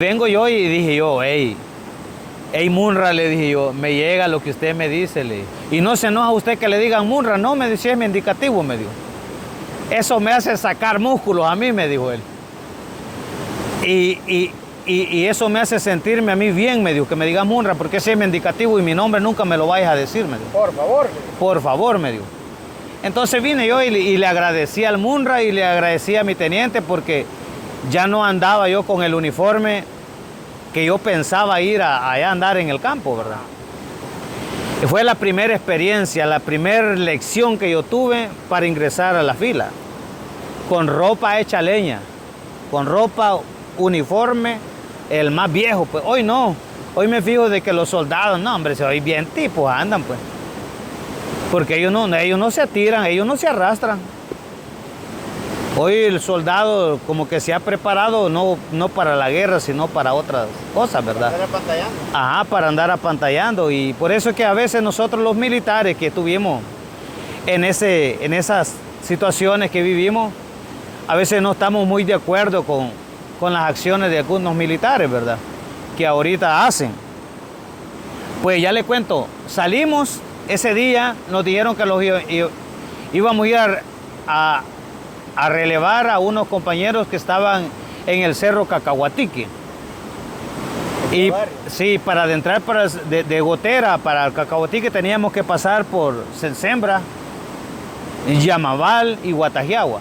Vengo yo y dije yo, hey Munra, le dije yo, me llega lo que usted me dice, le dije. Y no se enoja usted que le digan Munra, no, me decía, es mi indicativo, me dijo. Eso me hace sacar músculos a mí, me dijo él. Y eso me hace sentirme a mí bien, me dijo, que me diga Munra, porque ese es mi indicativo y mi nombre nunca me lo vayas a decir, me dijo. Por favor. Por favor, me dijo. Entonces vine yo y le agradecí al Munra y le agradecí a mi teniente porque ya no andaba yo con el uniforme que yo pensaba ir allá a andar en el campo, ¿verdad? Y fue la primera experiencia, la primera lección que yo tuve para ingresar a la fila. Con ropa hecha leña, con ropa uniforme, el más viejo, pues hoy no. Hoy me fijo de que los soldados, no hombre, hoy bien tipos andan, pues. Porque ellos no se atiran, ellos no se arrastran. Hoy el soldado como que se ha preparado no para la guerra, sino para otras cosas, ¿verdad? Para andar apantallando. Ajá, para andar apantallando. Y por eso es que a veces nosotros los militares que estuvimos en esas situaciones que vivimos, a veces no estamos muy de acuerdo con las acciones de algunos militares, ¿verdad? Que ahorita hacen. Pues ya le cuento, salimos ese día, nos dijeron que íbamos a ir a relevar a unos compañeros que estaban en el cerro Cacahuatique. Y sí, para adentrar de Gotera para el Cacahuatique teníamos que pasar por Sembra, Yamabal y Guatajiagua.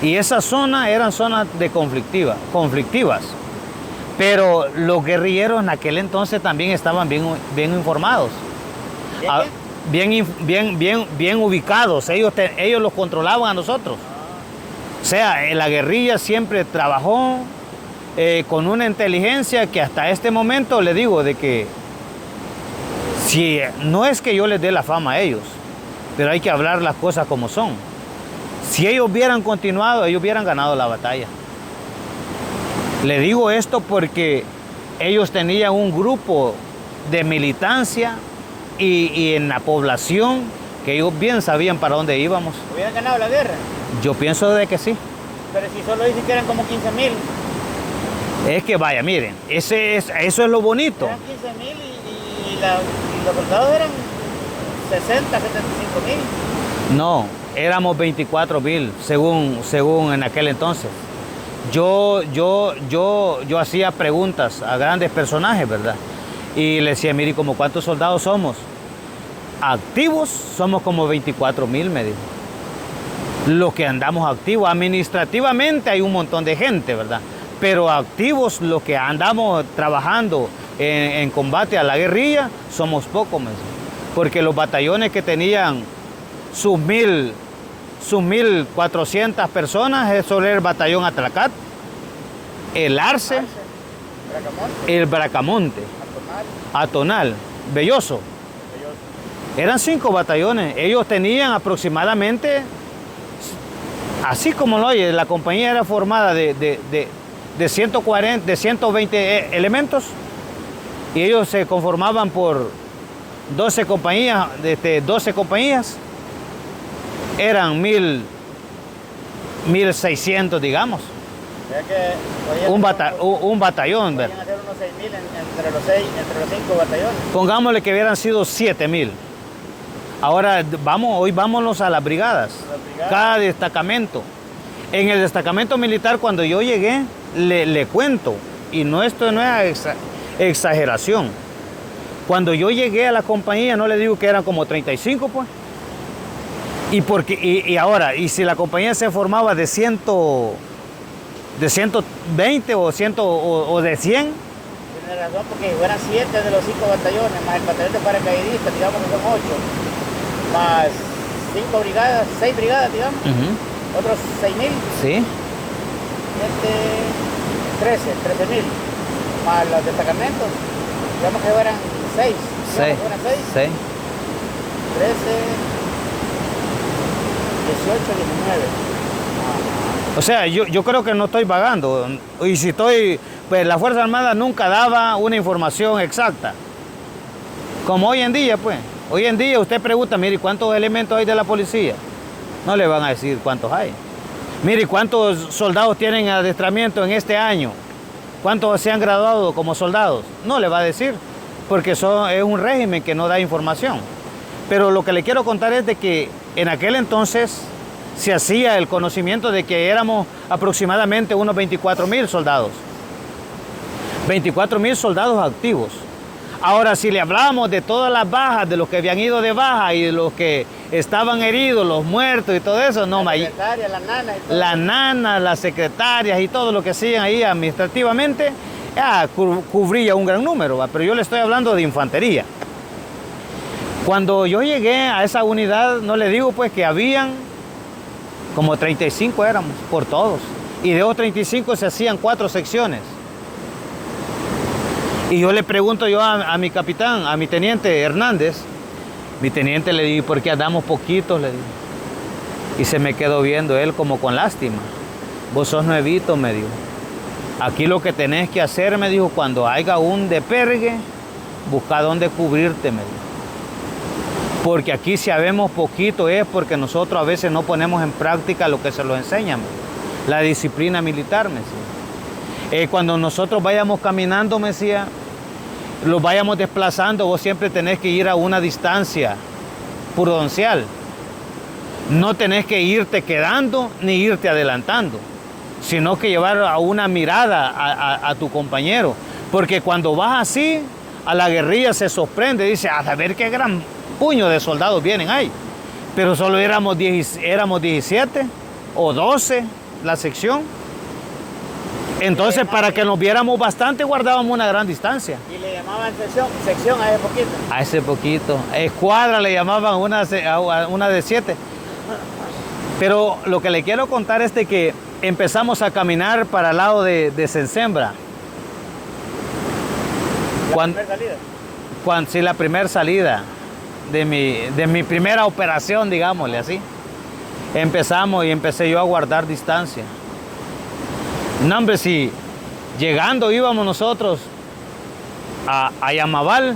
Y esas zonas eran zonas de conflictivas. Pero los guerrilleros en aquel entonces también estaban bien informados. Bien ubicados, ellos los controlaban a nosotros. O sea, la guerrilla siempre trabajó con una inteligencia que hasta este momento le digo de que si no es que yo les dé la fama a ellos, pero hay que hablar las cosas como son. Si ellos hubieran continuado, ellos hubieran ganado la batalla. Le digo esto porque ellos tenían un grupo de militancia y en la población que ellos bien sabían para dónde íbamos. ¿Hubieran ganado la guerra? Yo pienso de que sí. Pero si solo dicen que eran como 15,000. Es que vaya, miren, eso es lo bonito. Eran 15,000 y los soldados eran 60, 75,000. No, éramos 24,000 según en aquel entonces. Yo hacía preguntas a grandes personajes, ¿verdad? Y le decía, mire, ¿como cuántos soldados somos? Activos somos como 24,000, me dijo. Los que andamos activos, administrativamente hay un montón de gente, ¿verdad? Pero activos, los que andamos trabajando en combate a la guerrilla, somos pocos, me dijo. Porque los batallones que tenían sus 1,400 personas, eso era el batallón Atracat, el Arce, el Bracamonte, Atonal, Belloso. Eran 5 batallones. Ellos tenían aproximadamente, así como lo oye, la compañía era formada de 120 elementos y ellos se conformaban por 12 compañías, 12 compañías. Eran 1,600, digamos. O sea que Un batallón, ¿verdad? podían hacer unos 6,000 entre los 5 batallones. Pongámosle que hubieran sido 7,000. Ahora hoy vámonos a las brigadas. Cada destacamento. En el destacamento militar, cuando yo llegué, le cuento, y esto no es exageración. Cuando yo llegué a la compañía, no le digo que eran como 35, pues. Y ahora, y si la compañía se formaba de 120 o de 100. Tiene razón, porque fueran 7 de los 5 batallones, más el batallón de paracaidistas, digamos que son 8, más 5 brigadas, 6 brigadas, digamos, otros 6,000. Sí. 13,000, más los destacamentos, digamos que fueran 6. 6. 13, 18, 19. O sea, yo creo que no estoy vagando. Y si estoy, pues la Fuerza Armada nunca daba una información exacta. Como hoy en día, pues. Hoy en día usted pregunta, mire, ¿cuántos elementos hay de la policía? No le van a decir cuántos hay. Mire, ¿cuántos soldados tienen adiestramiento en este año? ¿Cuántos se han graduado como soldados? No le va a decir, porque eso es un régimen que no da información. Pero lo que le quiero contar es de que en aquel entonces se hacía el conocimiento de que éramos aproximadamente unos 24,000 soldados. 24,000 soldados activos. Ahora, si le hablábamos de todas las bajas, de los que habían ido de baja y de los que estaban heridos, los muertos y todo eso, no, la secretaria, la nana y todo. la nana, las secretarias y todo lo que hacían ahí administrativamente, cubría un gran número, ¿va? Pero yo le estoy hablando de infantería. Cuando yo llegué a esa unidad, no le digo pues que habían como 35 éramos, por todos. Y de esos 35 se hacían 4 secciones. Y yo le pregunto a mi capitán, a mi teniente Hernández, mi teniente le digo, ¿por qué andamos poquitos? Le digo. Y se me quedó viendo él como con lástima. Vos sos nuevito, me dijo. Aquí lo que tenés que hacer, me dijo, cuando haya un despergue, busca dónde cubrirte, me dijo. Porque aquí si habemos poquito es porque nosotros a veces no ponemos en práctica lo que se nos enseñan. La disciplina militar, me decía. Cuando nosotros vayamos caminando, me decía, los vayamos desplazando, vos siempre tenés que ir a una distancia prudencial. No tenés que irte quedando ni irte adelantando, sino que llevar a una mirada a tu compañero. Porque cuando vas así, a la guerrilla se sorprende, dice, a saber qué gran puño de soldados vienen ahí. Pero solo éramos 17 o 12 la sección. Entonces, para que nos viéramos bastante, guardábamos una gran distancia. Y le llamaban sección a ese poquito. A ese poquito. Escuadra le llamaban a una de 7. Pero lo que le quiero contar es de que empezamos a caminar para el lado de Sensembra. ¿La primera salida? Sí, la primera salida de mi primera operación, digámosle así. Empezamos y empecé yo a guardar distancia. No, hombre, si llegando íbamos nosotros a Yamabal,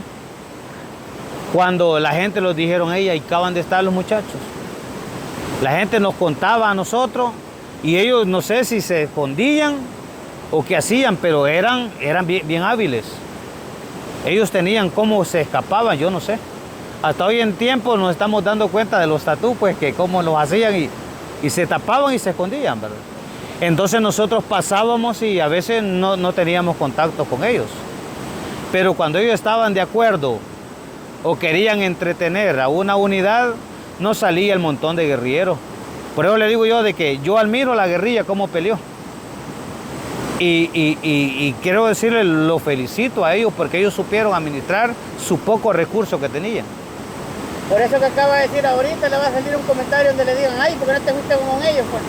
cuando la gente nos dijeron, ahí acaban de estar los muchachos. La gente nos contaba a nosotros y ellos no sé si se escondían o qué hacían, pero eran bien hábiles. Ellos tenían cómo se escapaban, yo no sé. Hasta hoy en tiempo nos estamos dando cuenta de los tatús, pues que cómo los hacían y se tapaban y se escondían, ¿verdad? Entonces nosotros pasábamos y a veces no teníamos contacto con ellos. Pero cuando ellos estaban de acuerdo o querían entretener a una unidad, no salía el montón de guerrilleros. Por eso le digo yo de que yo admiro a la guerrilla cómo peleó. Y quiero decirle, lo felicito a ellos porque ellos supieron administrar su poco recurso que tenían. Por eso que acaba de decir ahorita, le va a salir un comentario donde le digan, ay, ¿por qué no te fuiste con ellos? Pues?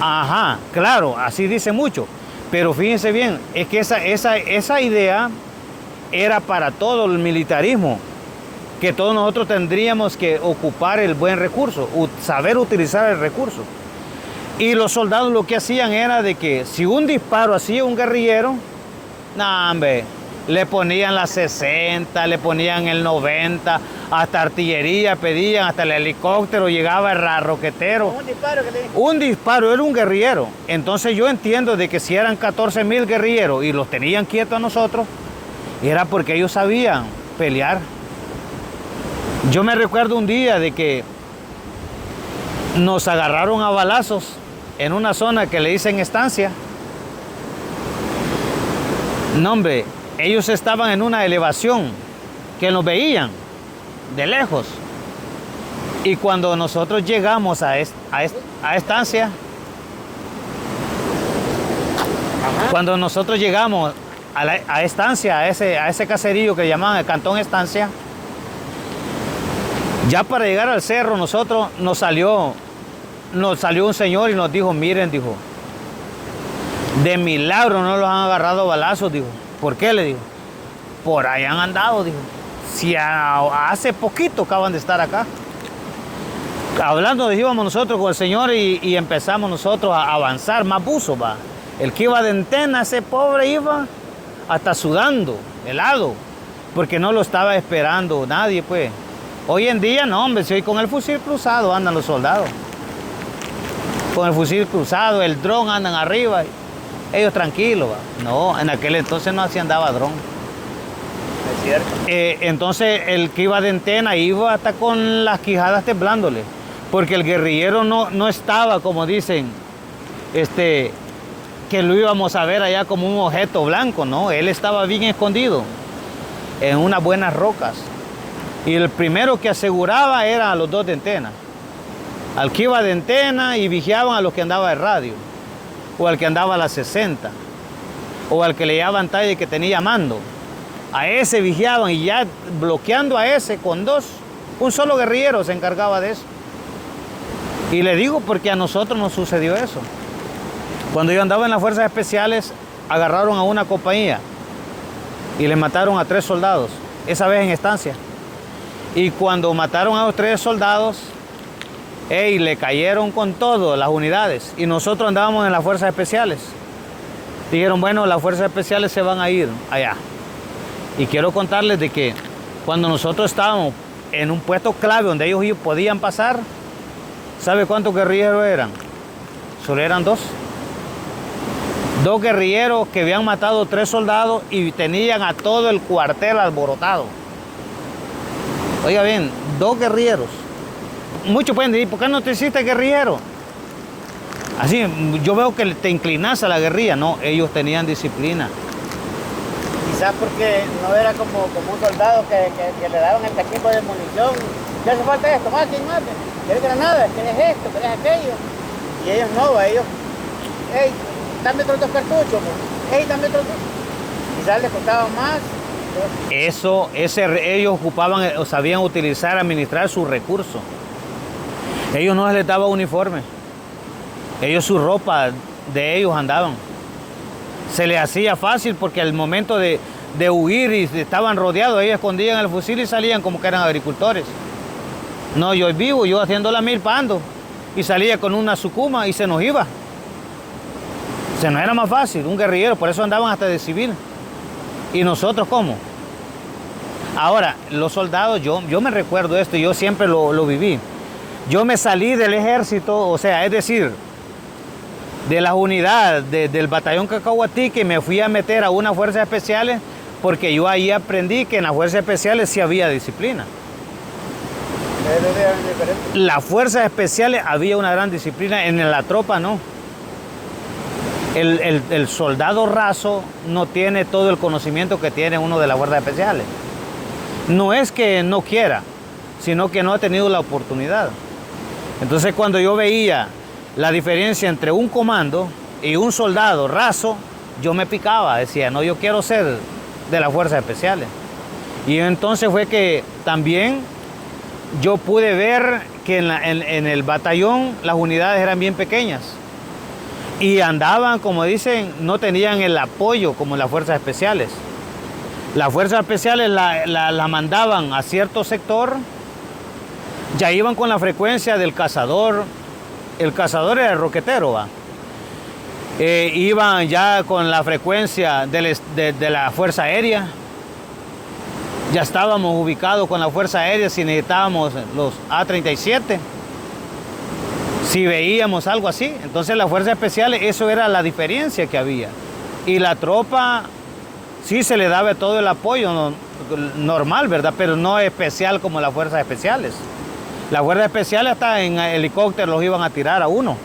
Ajá, claro, así dice mucho. Pero fíjense bien, es que esa idea era para todo el militarismo, que todos nosotros tendríamos que ocupar el buen recurso, saber utilizar el recurso. Y los soldados lo que hacían era de que si un disparo hacía un guerrillero, no, hombre, le ponían la 60, le ponían el 90, hasta artillería pedían, hasta el helicóptero llegaba el roquetero. Un disparo que le dijo. Un disparo, era un guerrillero. Entonces yo entiendo de que si eran 14,000 guerrilleros y los tenían quietos a nosotros, era porque ellos sabían pelear. Yo me recuerdo un día de que nos agarraron a balazos en una zona que le dicen estancia. No, hombre, ellos estaban en una elevación que nos veían de lejos. Y cuando nosotros llegamos a estancia, cuando nosotros llegamos a estancia, a ese caserío que llamaban el Cantón Estancia, ya para llegar al cerro nos salió un señor y nos dijo, miren, dijo, de milagro no los han agarrado a balazos, dijo. ¿Por qué? Le dijo. Por ahí han andado, dijo. Si hace poquito acaban de estar acá. Hablando, íbamos nosotros con el señor y empezamos nosotros a avanzar, más buzo, va. El que iba de antena, ese pobre iba hasta sudando, helado, porque no lo estaba esperando nadie, pues. Hoy en día, no, hombre, si hoy con el fusil cruzado andan los soldados. Con el fusil cruzado, el dron andan arriba. ellos tranquilos, ¿va? No, en aquel entonces no así andaba dron. Es cierto. Entonces el que iba de antena iba hasta con las quijadas temblándole, porque el guerrillero no estaba, como dicen, que lo íbamos a ver allá como un objeto blanco, no, él estaba bien escondido en unas buenas rocas. Y el primero que aseguraba eran a los dos de antena, al que iba de antena, y vigiaban a los que andaba de radio, o al que andaba a las 60, o al que le llevaban talla y que tenía mando. A ese vigiaban, y ya bloqueando a ese con dos, un solo guerrillero se encargaba de eso. Y le digo porque a nosotros nos sucedió eso. Cuando yo andaba en las fuerzas especiales, agarraron a una compañía y le mataron a 3 soldados, esa vez en estancia. Y cuando mataron a los 3 soldados, le cayeron con todo las unidades, y nosotros andábamos en las fuerzas especiales. Dijeron, bueno, las fuerzas especiales se van a ir allá. Y quiero contarles de que cuando nosotros estábamos en un puesto clave donde ellos podían pasar, ¿sabe cuántos guerrilleros eran? Solo eran 2. 2 guerrilleros que habían matado 3 soldados y tenían a todo el cuartel alborotado. Oiga bien, 2 guerrilleros. Muchos pueden decir, ¿por qué no te hiciste guerrillero? Así, yo veo que te inclinas a la guerrilla. No, ellos tenían disciplina. Quizás porque no era como un soldado que le daban el equipo de munición. ¿Qué hace falta esto? Mate. ¿Quieres granada? ¿Quieres esto? ¿Quieres aquello? Y ellos no, ellos, hey, dame otros 2 cartuchos, hey, dame otros 2. Quizás les costaba más. Ellos ocupaban o sabían utilizar, administrar sus recursos. Ellos no les daba uniforme. Ellos su ropa de ellos andaban. Se les hacía fácil porque al momento de huir y estaban rodeados, ellos escondían el fusil y salían como que eran agricultores. No, yo vivo, yo haciendo la milpa ando, y salía con una sucuma y se nos iba. Se nos era más fácil, un guerrillero, por eso andaban hasta de civil. ¿Y nosotros cómo? Ahora, los soldados, yo me recuerdo esto, yo siempre lo viví. Yo me salí del ejército, o sea, es decir, de las unidades del batallón Cacahuatique, y me fui a meter a unas fuerzas especiales, porque yo ahí aprendí que en las fuerzas especiales sí había disciplina. Las fuerzas especiales había una gran disciplina, en la tropa no. El soldado raso no tiene todo el conocimiento que tiene uno de las fuerzas especiales. No es que no quiera, sino que no ha tenido la oportunidad. Entonces cuando yo veía la diferencia entre un comando y un soldado raso, yo me picaba, decía, no, yo quiero ser de las fuerzas especiales. Y entonces fue que también yo pude ver que en el batallón las unidades eran bien pequeñas y andaban, como dicen, no tenían el apoyo como las fuerzas especiales. Las fuerzas especiales la mandaban a cierto sector, ya iban con la frecuencia del cazador. El cazador era el roquetero, ¿va? Iban ya con la frecuencia de la Fuerza Aérea. Ya estábamos ubicados con la Fuerza Aérea si necesitábamos los A-37. Si veíamos algo así. Entonces las fuerzas especiales, eso era la diferencia que había. Y la tropa sí se le daba todo el apoyo normal, ¿verdad? Pero no especial como las fuerzas especiales. Las fuerzas especiales hasta en helicópteros los iban a tirar a uno.